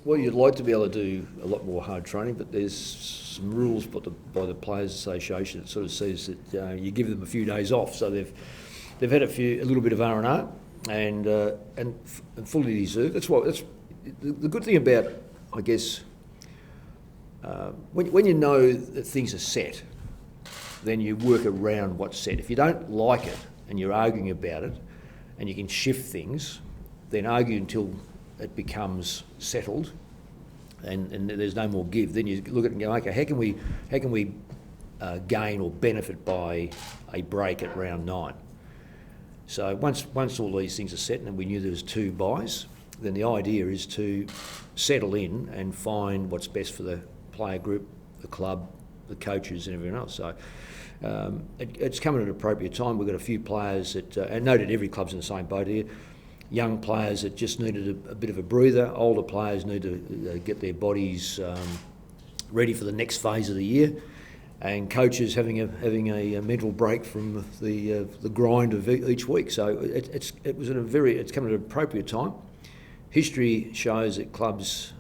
Well, you'd like to be able to do a lot more hard training, but there's some rules by the Players Association that sort of says that you give them a few days off. So they've had a little bit of R&R, and fully deserved. That's the good thing about, I guess, when you know that things are set, then you work around what's set. If you don't like it and you're arguing about it, and you can shift things, then argue until it becomes settled, and there's no more give. Then you look at it and go, okay, how can we gain or benefit by a break at round 9? So once all these things are set, and we knew there was 2 buys, then the idea is to settle in and find what's best for the player group, the club, the coaches, and everyone else. So it's come at an appropriate time. We've got a few players that, and noted every club's in the same boat here. Young players that just needed a bit of a breather. Older players need to get their bodies ready for the next phase of the year, and coaches having a mental break from the grind of each week. So it's come at an appropriate time. History shows that clubs,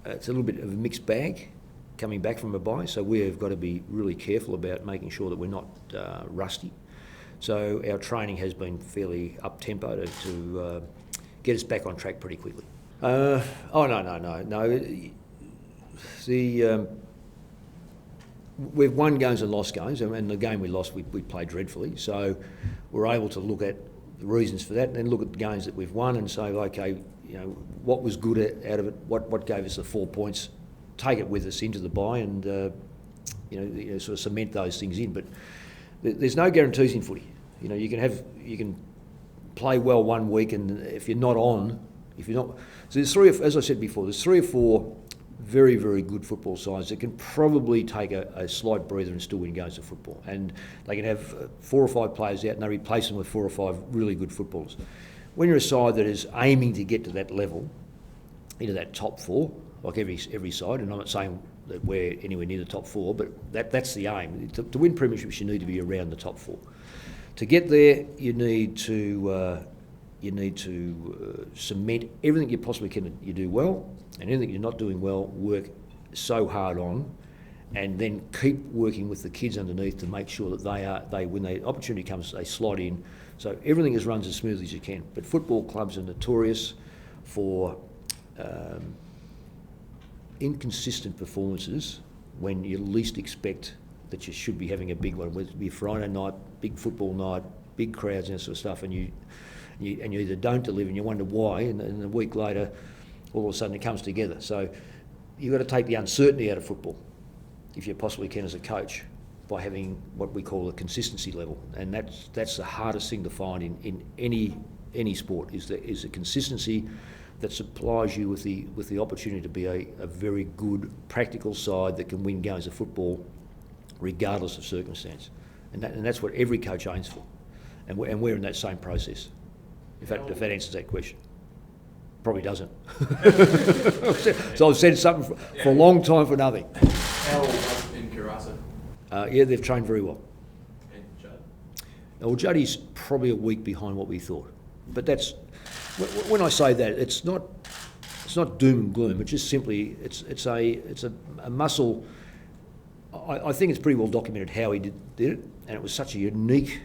it's a little bit of a mixed bag coming back from a bye. So we've got to be really careful about making sure that we're not rusty. So our training has been fairly up-tempo to get us back on track pretty quickly. No. We've won games and lost games, and the game we lost, we played dreadfully. So we're able to look at the reasons for that, and then look at the games that we've won and say, okay, what was good out of it? What gave us the 4 points? Take it with us into the bye, and sort of cement those things in. But there's no guarantees in footy. You can play well one week, and if you're not, so there's as I said before, there's 3 or 4 very, very good football sides that can probably take a slight breather and still win games of football. And they can have 4 or 5 players out, and they replace them with 4 or 5 really good footballers. When you're a side that is aiming to get to that level, into that top 4, like every side, and I'm not saying that we're anywhere near the top 4, but that's the aim. To win premierships, you need to be around the top 4. To get there, you need to cement everything you possibly can. You do well, and anything you're not doing well, work so hard on, and then keep working with the kids underneath to make sure that when the opportunity comes, they slot in. So everything runs as smoothly as you can. But football clubs are notorious for inconsistent performances when you least expect that you should be having a big one. Whether it be a Friday night, big football night, big crowds and that sort of stuff, and you either don't deliver and you wonder why, and a week later, all of a sudden it comes together. So you've got to take the uncertainty out of football, if you possibly can as a coach, by having what we call a consistency level, and that's the hardest thing to find in any sport is the consistency that supplies you with the opportunity to be a very good practical side that can win games of football regardless of circumstance, and that's what every coach aims for, and we're in that same process. If that answers that question. Probably doesn't. So I've said something for a long time for nothing. How was in Karasa? Yeah, they've trained very well. And Judd? Well, Juddy's probably a week behind what we thought, but that's when I say that it's not doom and gloom. It's just simply it's a muscle. I think it's pretty well documented how he did it, and it was such a unique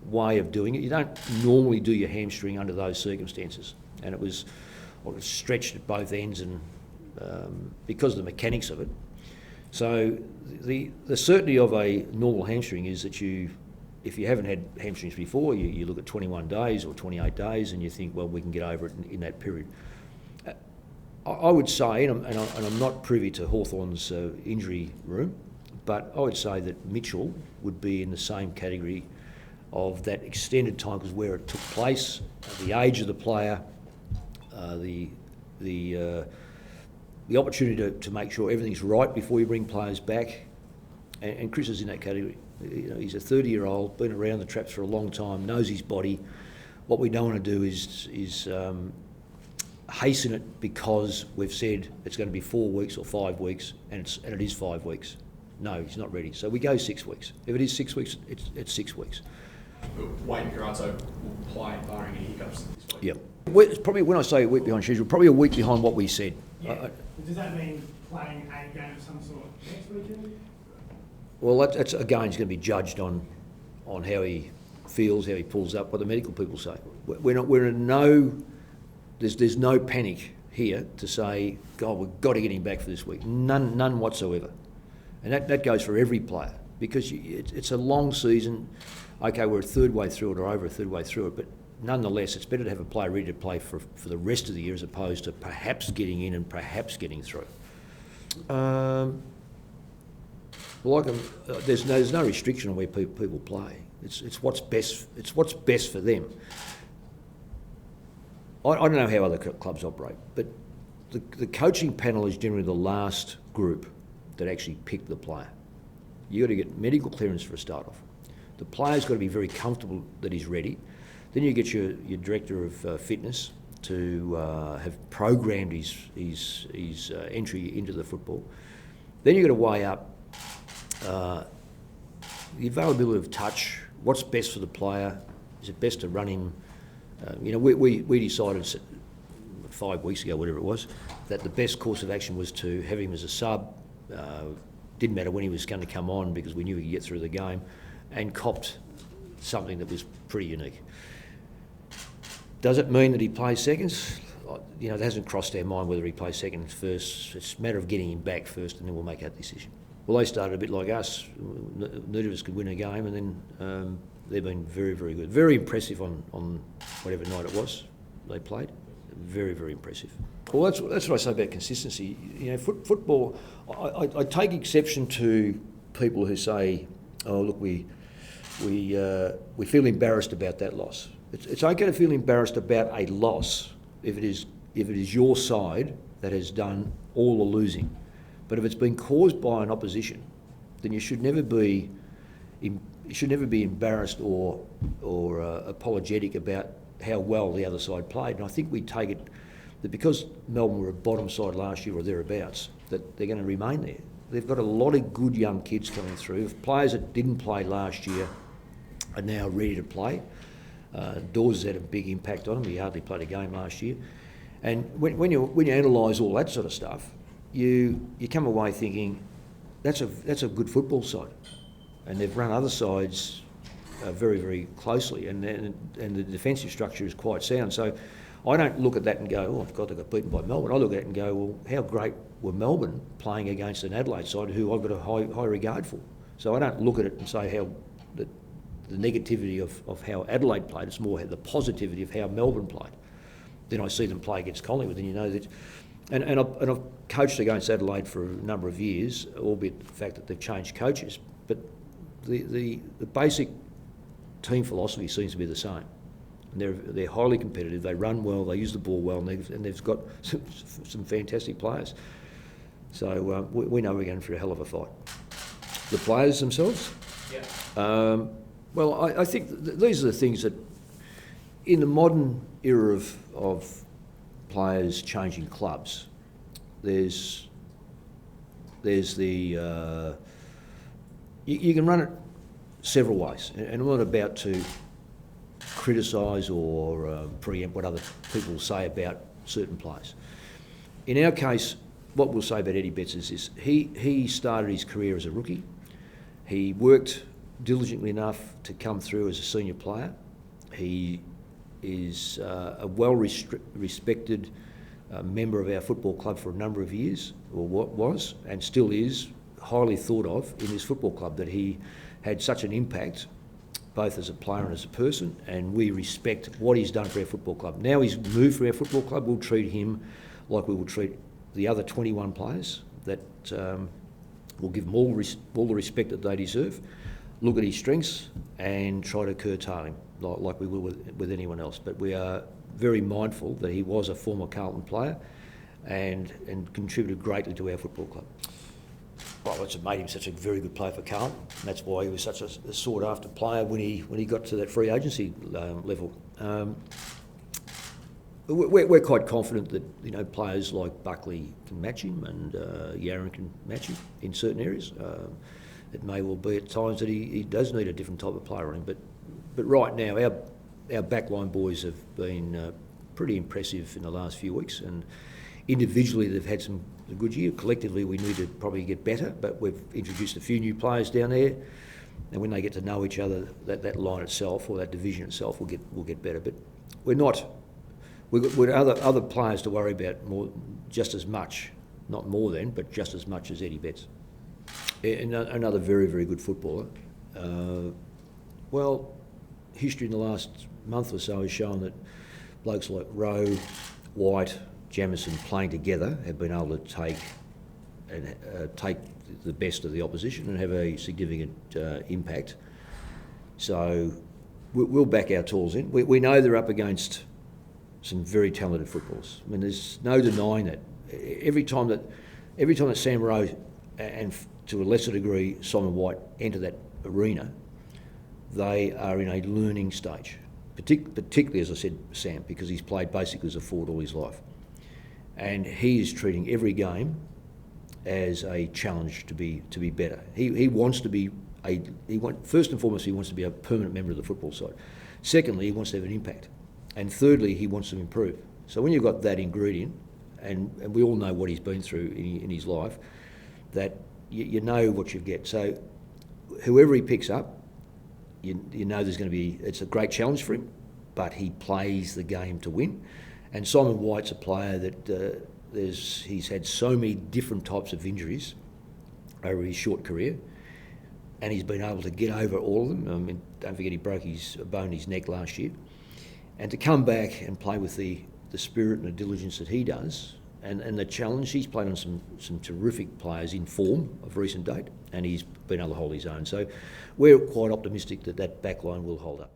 way of doing it. You don't normally do your hamstring under those circumstances, and it was stretched at both ends, and because of the mechanics of it. So the certainty of a normal hamstring is that if you haven't had hamstrings before, you look at 21 days or 28 days and you think, well, we can get over it in that period. I would say, and I'm not privy to Hawthorn's injury room, but I would say that Mitchell would be in the same category of that extended time, because where it took place, the age of the player, the opportunity to make sure everything's right before you bring players back, and Chris is in that category. He's a 30-year-old, been around the traps for a long time, knows his body. What we don't want to do is hasten it because we've said it's going to be 4 weeks or 5 weeks, and it is 5 weeks. No, he's not ready. So we go 6 weeks. If it is 6 weeks, it's 6 weeks. Wayne Carazzo will play barring any hiccups this week. Yep. It's probably, when I say a week behind schedule, probably a week behind what we said. Yeah. Does that mean playing a game of some sort next weekend? Well, that's again, he's going to be judged on how he feels, how he pulls up, what the medical people say. We're in no, there's no panic here to say, God, we've got to get him back for this week. None whatsoever. And that goes for every player, because it's a long season. Okay, we're a third way through it or over a third way through it, but nonetheless, it's better to have a player ready to play for the rest of the year as opposed to perhaps getting in and perhaps getting through. There's no restriction on where people play. It's what's best. It's what's best for them. I don't know how other clubs operate, but the coaching panel is generally the last group that actually pick the player. You've got to get medical clearance for a start off. The player's got to be very comfortable that he's ready. Then you get your director of fitness to have programmed his entry into the football. Then you've got to weigh up the availability of touch. What's best for the player? Is it best to run him? We decided 5 weeks ago, whatever it was, that the best course of action was to have him as a sub. Didn't matter when he was going to come on because we knew he could get through the game, and copped something that was pretty unique. Does it mean that he plays seconds? It hasn't crossed our mind whether he plays seconds first. It's a matter of getting him back first, and then we'll make that decision. Well, they started a bit like us. Neither of us could win a game, and then they've been very, very good. Very impressive on whatever night it was they played. Very, very impressive. Well, that's what I say about consistency. Football. I take exception to people who say, "Oh, look, we feel embarrassed about that loss." It's okay to feel embarrassed about a loss if it is your side that has done all the losing. But if it's been caused by an opposition, then you should never be embarrassed or apologetic about how well the other side played. And I think we take it that because Melbourne were a bottom side last year or thereabouts, that they're going to remain there. They've got a lot of good young kids coming through. Players that didn't play last year are now ready to play. Dawes has had a big impact on him. He hardly played a game last year. And when you analyse all that sort of stuff, you come away thinking that's a good football side, and they've run other sides very, very closely, and the defensive structure is quite sound. So I don't look at that and go, oh God, they got beaten by Melbourne. I look at it and go, well, how great were Melbourne playing against an Adelaide side who I've got a high regard for. So I don't look at it and say how the negativity of how Adelaide played. It's more the positivity of how Melbourne played. Then I see them play against Collingwood, and you know that. And I've coached against Adelaide for a number of years, albeit the fact that they've changed coaches. But the basic team philosophy seems to be the same. And they're highly competitive. They run well. They use the ball well, and they've got some fantastic players. So we know we're going for a hell of a fight. The players themselves. Yeah. Well, I think these are the things that, in the modern era of players changing clubs, there's the you can run it several ways, and I'm not about to criticise or preempt what other people say about certain players. In our case, what we'll say about Eddie Betts is this: he started his career as a rookie. He worked diligently enough to come through as a senior player. He is a well-respected member of our football club for a number of years, or what was, and still is, highly thought of in this football club, that he had such an impact both as a player and as a person, and we respect what he's done for our football club. Now he's moved for our football club, we'll treat him like we will treat the other 21 players, that will give them all the respect that they deserve, look at his strengths and try to curtail him like we will with anyone else. But we are very mindful that he was a former Carlton player and contributed greatly to our football club. Well, it's made him such a very good player for Carlton, and that's why he was such a sought-after player when he got to that free agency level. We're quite confident that players like Buckley can match him, and Yaron can match him in certain areas. It may well be at times that he does need a different type of player on him, but right now our backline boys have been pretty impressive in the last few weeks, and Individually, they've had some a good year. Collectively, we need to probably get better, but we've introduced a few new players down there, and when they get to know each other, that line itself or that division itself will get better. But we're not. We've got other players to worry about more, just as much, not more than, but just as much as Eddie Betts. Another very, very good footballer. Well, history in the last month or so has shown that blokes like Rowe, White, Jamieson playing together have been able to take the best of the opposition and have a significant impact. So we'll back our tools in. We know they're up against some very talented footballers. I mean, there's no denying that. Every time that Sam Rowe and to a lesser degree Simon White enter that arena, they are in a learning stage. Particularly, as I said, Sam, because he's played basically as a forward all his life. And he is treating every game as a challenge to be better. He wants to be first and foremost, he wants to be a permanent member of the football side. Secondly, he wants to have an impact. And thirdly, he wants to improve. So when you've got that ingredient, and we all know what he's been through in his life, that you know what you get. So whoever he picks up, you know there's going to be, it's a great challenge for him, but he plays the game to win. And Simon White's a player that he's had so many different types of injuries over his short career, and he's been able to get over all of them. I mean, don't forget he broke his bone in his neck last year. And to come back and play with the spirit and the diligence that he does, and the challenge, he's played on some terrific players in form of recent date, and he's been able to hold his own. So we're quite optimistic that back line will hold up.